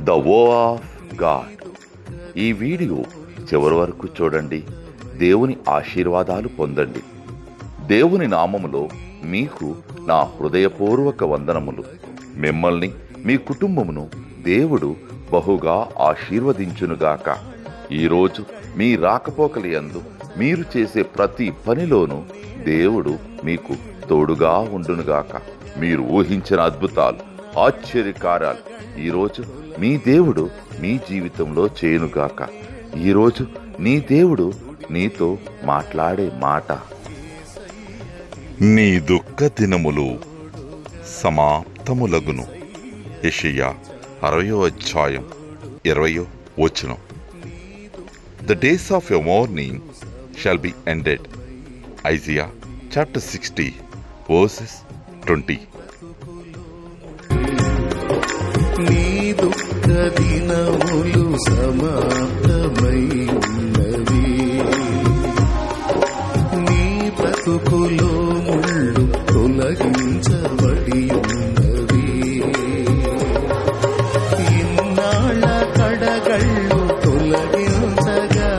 The వో of God. ఈ video చివరి వరకు చూడండి. దేవుని ఆశీర్వాదాలు పొందండి. దేవుని నామములో మీకు నా హృదయపూర్వక వందనములు. మిమ్మల్ని మీ కుటుంబమును దేవుడు బహుగా ఆశీర్వదించునుగాక. ఈరోజు మీ రాకపోకలి యందు మీరు చేసే ప్రతి పనిలోనూ దేవుడు మీకు తోడుగా ఉండునుగాక. మీరు ఊహించిన అద్భుతాలు, ఆశ్చర్యకార్యాలు ఈరోజు మీ దేవుడు మీ జీవితంలో చేయునుగాక. ఈరోజు నీ దేవుడు నీతో మాట్లాడే మాట, నీ దుఃఖ దినములు సమాప్తములగును. యెషయా 60:20. The days of your mourning shall be ended. Isaiah chapter 60:20. నీ దుఃఖ దినములు